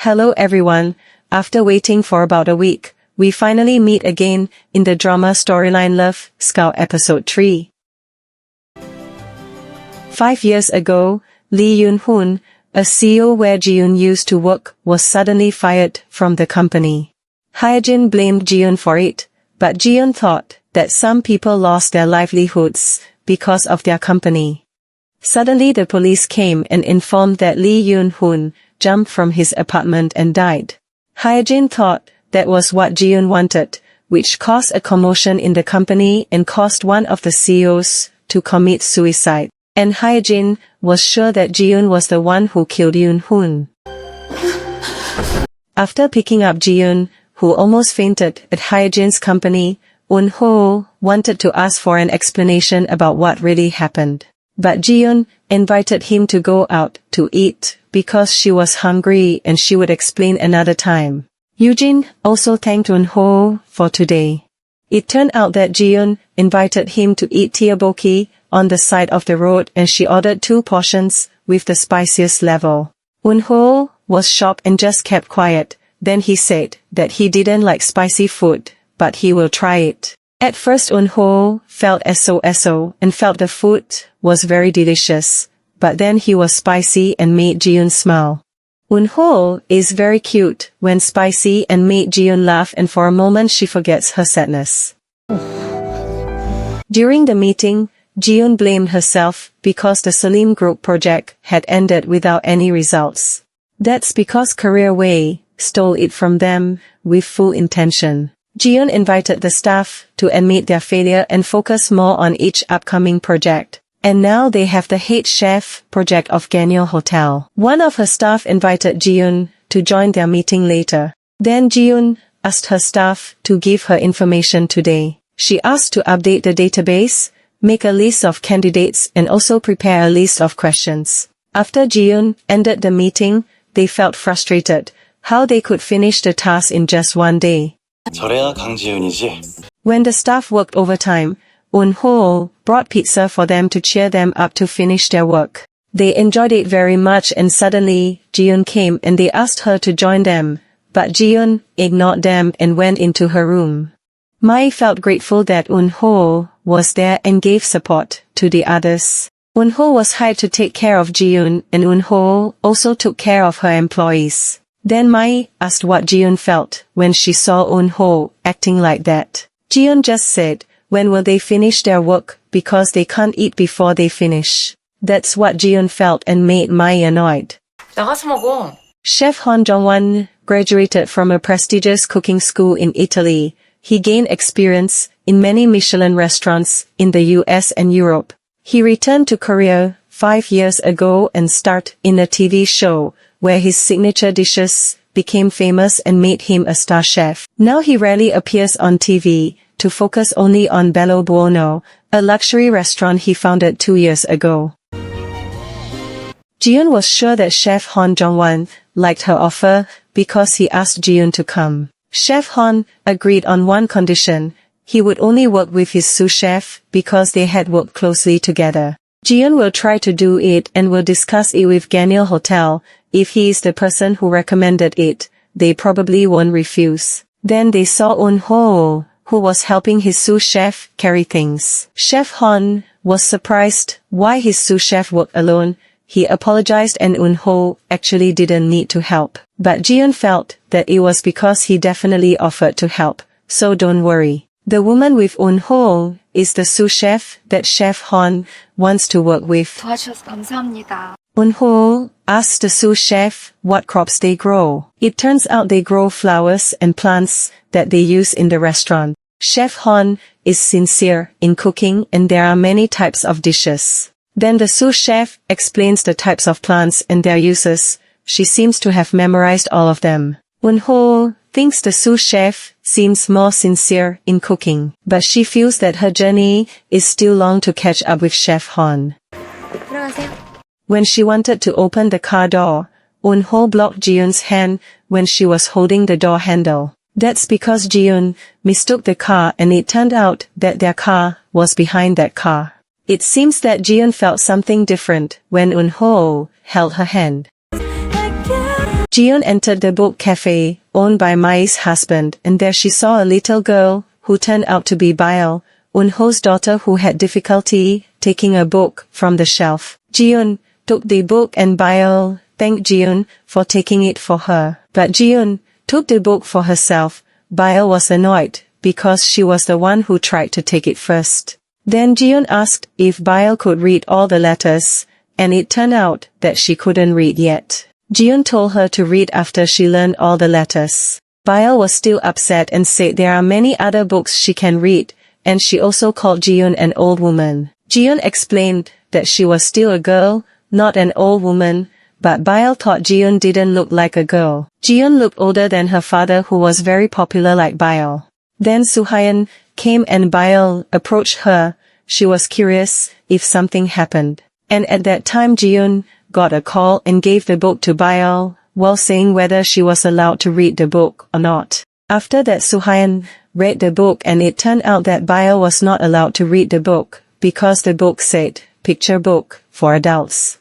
Hello everyone, after waiting for about a week, we finally meet again in the drama storyline Love Scout episode 3. 5 years ago, Lee Yoon-hoon, a CEO where Ji-yoon used to work, was suddenly fired from the company. Hyejin blamed Ji-yoon for it, but Ji-yoon thought that some people lost their livelihoods because of their company. Suddenly the police came and informed that Lee Yoon-hoon jumped from his apartment and died. Hyejin thought that was what Ji-yoon wanted, which caused a commotion in the company and caused one of the CEOs to commit suicide. And Hyejin was sure that Ji-yoon was the one who killed Yoon-hoon. After picking up Ji-yoon, who almost fainted at Hyejin's company, Eun-ho wanted to ask for an explanation about what really happened. But Ji-yoon invited him to go out to eat because she was hungry and she would explain another time. Eugene also thanked Eun-ho for today. It turned out that Ji-yoon invited him to eat tteokbokki on the side of the road and she ordered 2 portions with the spiciest level. Eun-ho was shocked and just kept quiet. Then he said that he didn't like spicy food, but he will try it. At first Eun-ho felt so and felt the food was very delicious, but then he was spicy and made Ji-yoon smile. Eun-ho is very cute when spicy and made Ji-yoon laugh and for a moment she forgets her sadness. During the meeting, Ji-yoon blamed herself because the Salim Group project had ended without any results. That's because Career Way stole it from them with full intention. Ji-yoon invited the staff to admit their failure and focus more on each upcoming project. And now they have the Head Chef project of Ganyeol Hotel. One of her staff invited Ji-yoon to join their meeting later. Then Ji-yoon asked her staff to give her information today. She asked to update the database, make a list of candidates and also prepare a list of questions. After Ji-yoon ended the meeting, they felt frustrated how they could finish the task in just one day. 저래야 강지윤이지. When the staff worked overtime, Eun-ho brought pizza for them to cheer them up to finish their work. They enjoyed it very much and suddenly, Ji-yoon came and they asked her to join them, but Ji-yoon ignored them and went into her room. Mai felt grateful that Eun-ho was there and gave support to the others. Eun-ho was hired to take care of Ji-yoon and Eun-ho also took care of her employees. Then Mai asked what Ji-yoon felt when she saw Eun-ho acting like that. Ji-yoon just said, when will they finish their work because they can't eat before they finish. That's what Ji-yoon felt and made Mai annoyed. 나가서 먹어. Chef Hon Jong-won graduated from a prestigious cooking school in Italy. He gained experience in many Michelin restaurants in the US and Europe. He returned to Korea 5 years ago and starred in a TV show where his signature dishes became famous and made him a star chef. Now he rarely appears on TV to focus only on Bello Buono, a luxury restaurant he founded 2 years ago. Ji-yoon was sure that Chef Hon Jong-won liked her offer because he asked Ji-yoon to come. Chef Hon agreed on one condition: he would only work with his sous chef because they had worked closely together. Ji-yoon will try to do it and will discuss it with Ganyeol Hotel. If he is the person who recommended it, they probably won't refuse. Then they saw Eun-ho, who was helping his sous chef carry things. Chef Hon was surprised why his sous chef worked alone. He apologized and Eun-ho actually didn't need to help. But Ji-yoon felt that it was because he definitely offered to help, so don't worry. The woman with Eun-ho is the sous chef that Chef Hon wants to work with. 도와주셔서 감사합니다. Eun-ho asked the sous chef what crops they grow. It turns out they grow flowers and plants that they use in the restaurant. Chef Hon is sincere in cooking and there are many types of dishes. Then the sous chef explains the types of plants and their uses. She seems to have memorized all of them. Eun-ho thinks the sous chef seems more sincere in cooking, but she feels that her journey is still long to catch up with Chef Hon. 들어가세요. When she wanted to open the car door, Eun-ho blocked Ji-yoon's hand when she was holding the door handle. That's because Ji-yoon mistook the car and it turned out that their car was behind that car. It seems that Ji-yoon felt something different when Eun-ho held her hand. Jiyeon entered the book cafe, owned by Mai's husband, and there she saw a little girl, who turned out to be Bail, Eunho's daughter, who had difficulty taking a book from the shelf. Jiyeon took the book and Bail thanked Jiyeon for taking it for her. But Jiyeon took the book for herself. Bail was annoyed, because she was the one who tried to take it first. Then Jiyeon asked if Bail could read all the letters, and it turned out that she couldn't read yet. Jiyeon told her to read after she learned all the letters. Bail was still upset and said there are many other books she can read, and she also called Jiyeon an old woman. Jiyeon explained that she was still a girl, not an old woman, but Bail thought Jiyeon didn't look like a girl. Jiyeon looked older than her father, who was very popular like Bail. Then Soo-hyun came and Bail approached her. She was curious if something happened. And at that time Jiyeon got a call and gave the book to Bail, while saying whether she was allowed to read the book or not. After that Soo-hyun read the book, and it turned out that Bail was not allowed to read the book, because the book said, picture book, for adults.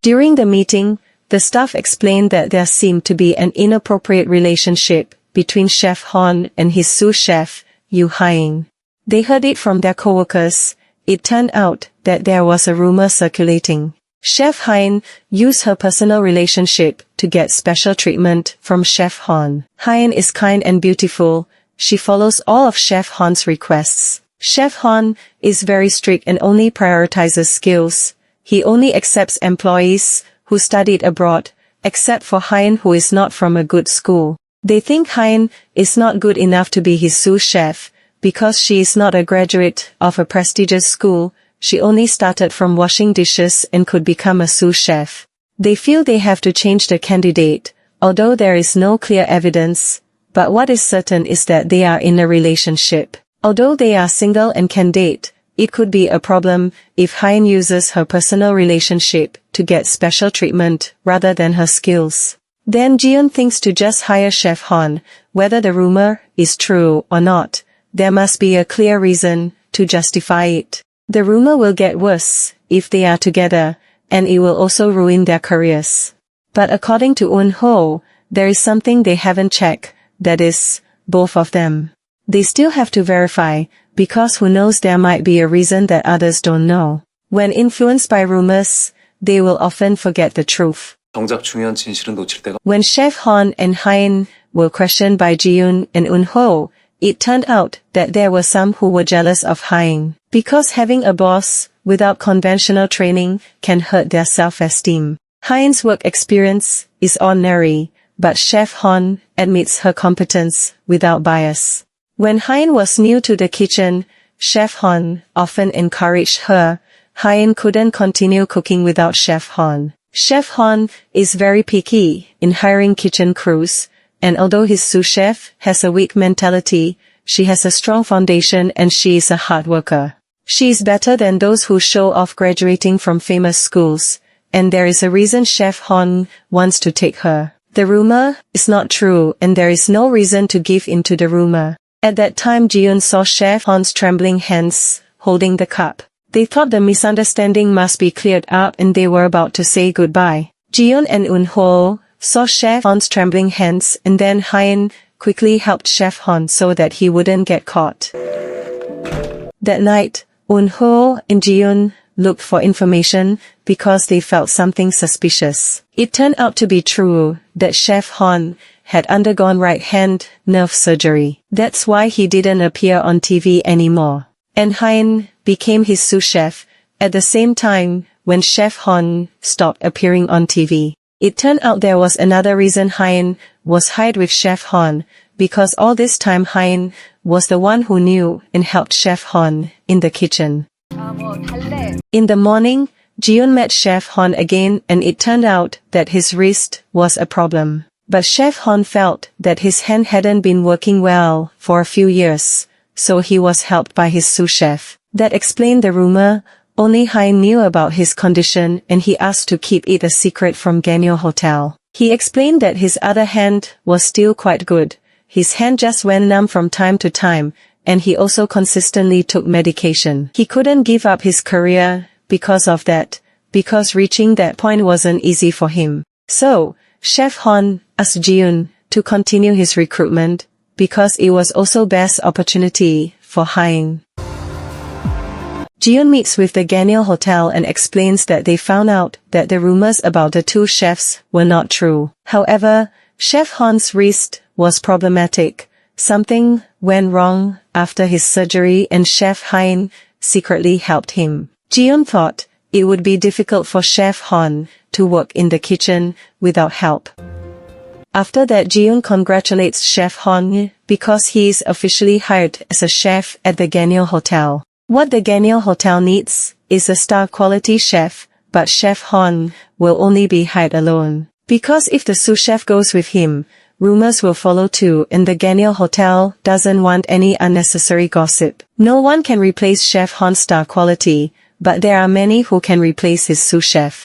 During the meeting, the staff explained that there seemed to be an inappropriate relationship between Chef Hon and his sous chef, Yoo Hae-in. They heard it from their coworkers. It turned out that there was a rumor circulating. Chef Hae-in used her personal relationship to get special treatment from Chef Hon. Hae-in is kind and beautiful. She follows all of Chef Hon's requests. Chef Hon is very strict and only prioritizes skills. He only accepts employees who studied abroad, except for Hae-in, who is not from a good school. They think Hae-in is not good enough to be his sous chef, because she is not a graduate of a prestigious school. She only started from washing dishes and could become a sous chef. They feel they have to change the candidate, although there is no clear evidence. But what is certain is that they are in a relationship. Although they are single and can date, it could be a problem if Hae-in uses her personal relationship to get special treatment rather than her skills. Then Jiyeon thinks to just hire Chef Hon. Whether the rumor is true or not, there must be a clear reason to justify it. The rumor will get worse if they are together, and it will also ruin their careers. But according to Eunho, there is something they haven't checked, that is, both of them. They still have to verify, because who knows, there might be a reason that others don't know. When influenced by rumors, they will often forget the truth. 정작 중요한 진실은 놓칠 때가 When Chef Hon and Hae-in were questioned by Jiyeon and Eunho, it turned out that there were some who were jealous of Hae-in, because having a boss without conventional training can hurt their self-esteem. Hae-in's work experience is ordinary, but Chef Hon admits her competence without bias. When Hae-in was new to the kitchen, Chef Hon often encouraged her. Hae-in couldn't continue cooking without Chef Hon. Chef Hon is very picky in hiring kitchen crews, and although his sous chef has a weak mentality, she has a strong foundation and she is a hard worker. She is better than those who show off graduating from famous schools, and there is a reason Chef Hon wants to take her. The rumor is not true, and there is no reason to give in to the rumor. At that time Jiyeon saw Chef Hon's trembling hands holding the cup. They thought the misunderstanding must be cleared up and they were about to say goodbye. Jiyeon and Eunho saw Chef Hon's trembling hands, and then Hae-in quickly helped Chef Hon so that he wouldn't get caught. That night, Eunho and Jiyeon looked for information because they felt something suspicious. It turned out to be true that Chef Hon had undergone right-hand nerve surgery. That's why he didn't appear on TV anymore. And Hae-in became his sous chef at the same time when Chef Hon stopped appearing on TV. It turned out there was another reason Hae-in was hired with Chef Hon, because all this time Hae-in was the one who knew and helped Chef Hon in the kitchen. In the morning, Jiyeon met Chef Hon again, and it turned out that his wrist was a problem. But Chef Hon felt that his hand hadn't been working well for a few years, so he was helped by his sous chef. That explained the rumor. Only Hae-in knew about his condition, and he asked to keep it a secret from Ganyo Hotel. He explained that his other hand was still quite good. His hand just went numb from time to time, and he also consistently took medication. He couldn't give up his career because of that, because reaching that point wasn't easy for him. So, Chef Hon asked Jiun to continue his recruitment because it was also best opportunity for Hein. Jiun meets with the Ganyeo Hotel and explains that they found out that the rumors about the two chefs were not true. However, Chef Hon's wrist was problematic. Something went wrong after his surgery and Chef Hein secretly helped him. Jiun thought it would be difficult for Chef Hon to work in the kitchen without help. After that, Jiun congratulates Chef Hon because he is officially hired as a chef at the Ganyeo Hotel. What the Ganyeo Hotel needs is a star-quality chef, but Chef Hon will only be hired alone. Because if the sous chef goes with him, rumors will follow too, and the Ganyeo Hotel doesn't want any unnecessary gossip. No one can replace Chef Hon's star quality, but there are many who can replace his sous chef.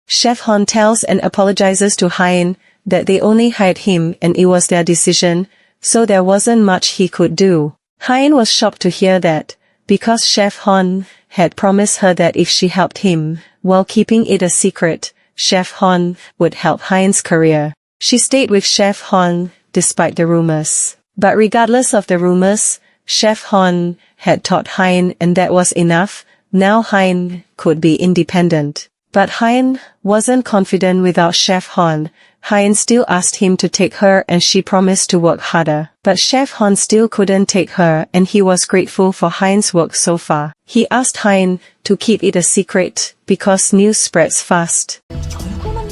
Chef Hon tells and apologizes to Hein that they only hired him and it was their decision, so there wasn't much he could do. Hein was shocked to hear that, because Chef Hon had promised her that if she helped him, while keeping it a secret, Chef Hon would help Hein's career. She stayed with Chef Hon despite the rumors. But regardless of the rumors, Chef Hon had taught Hein and that was enough. Now Hein could be independent. But Hein wasn't confident without Chef Hon. Hein still asked him to take her and she promised to work harder. But Chef Hon still couldn't take her and he was grateful for Hein's work so far. He asked Hein to keep it a secret because news spreads fast.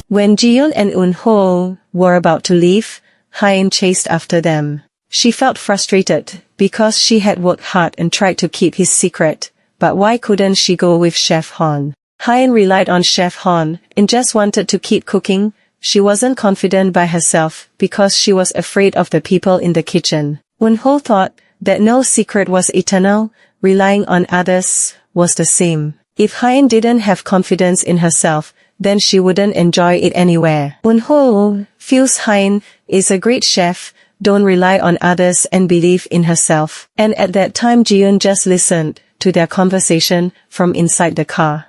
When Jiun and Eun-ho were about to leave, Hein chased after them. She felt frustrated because she had worked hard and tried to keep his secret. But why couldn't she go with Chef Hon? Hein relied on Chef Hon and just wanted to keep cooking. She wasn't confident by herself because she was afraid of the people in the kitchen. Eun-ho thought that no secret was eternal, relying on others was the same. If Hein didn't have confidence in herself, then she wouldn't enjoy it anywhere. Eun-ho feels Hein is a great chef, don't rely on others and believe in herself. And at that time Jiun just listened to their conversation from inside the car.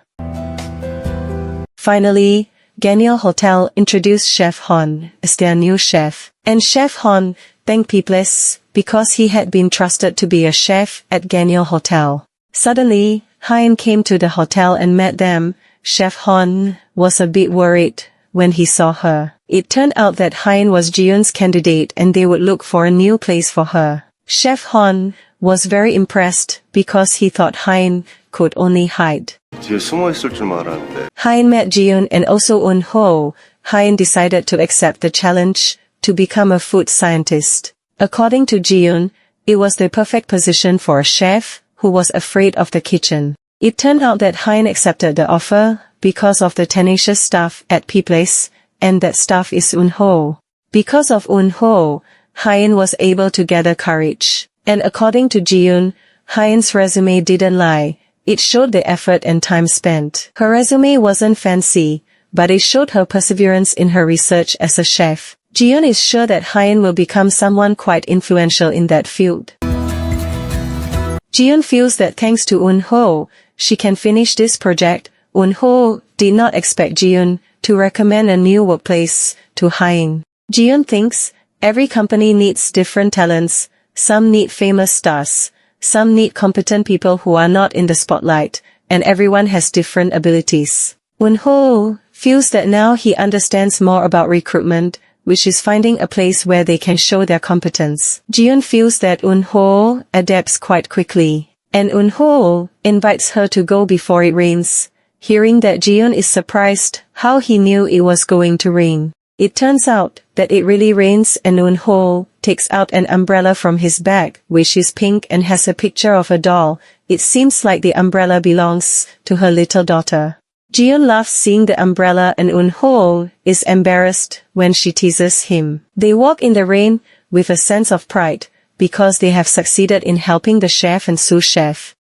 Finally, Ganyeo Hotel introduced Chef Hon as their new chef. And Chef Hon thanked Peoples because he had been trusted to be a chef at Ganyeo Hotel. Suddenly, Hein came to the hotel and met them. Chef Hon was a bit worried when he saw her. It turned out that Hein was Jiun's candidate and they would look for a new place for her. Chef Hon was very impressed because he thought Hein could only hide. 뒤에 숨어 있을 줄만 알았는데. Hein met Jiun and also Eun-ho. Hein decided to accept the challenge to become a food scientist. According to Jiun, it was the perfect position for a chef who was afraid of the kitchen. It turned out that Hein accepted the offer because of the tenacious staff at Peoples, and that staff is Eun-ho. Because of Eun-ho, Hein was able to gather courage. And according to Jiun, Hein's resume didn't lie. It showed the effort and time spent. Her resume wasn't fancy, but it showed her perseverance in her research as a chef. Jiun is sure that Hein will become someone quite influential in that field. Jiun feels that thanks to Eun-ho, she can finish this project. Eun-ho did not expect Jiun to recommend a new workplace to Hein. Jiun thinks every company needs different talents. Some need famous stars. Some need competent people who are not in the spotlight, and everyone has different abilities. Eun-ho feels that now he understands more about recruitment, which is finding a place where they can show their competence. Jiun feels that Eun-ho adapts quite quickly, and Eun-ho invites her to go before it rains. Hearing that, Jiun is surprised how he knew it was going to rain. It turns out that it really rains and Eun-ho takes out an umbrella from his bag, which is pink and has a picture of a doll. It seems like the umbrella belongs to her little daughter. Jiun laughs seeing the umbrella and Eun-ho is embarrassed when she teases him. They walk in the rain with a sense of pride because they have succeeded in helping the chef and sous chef.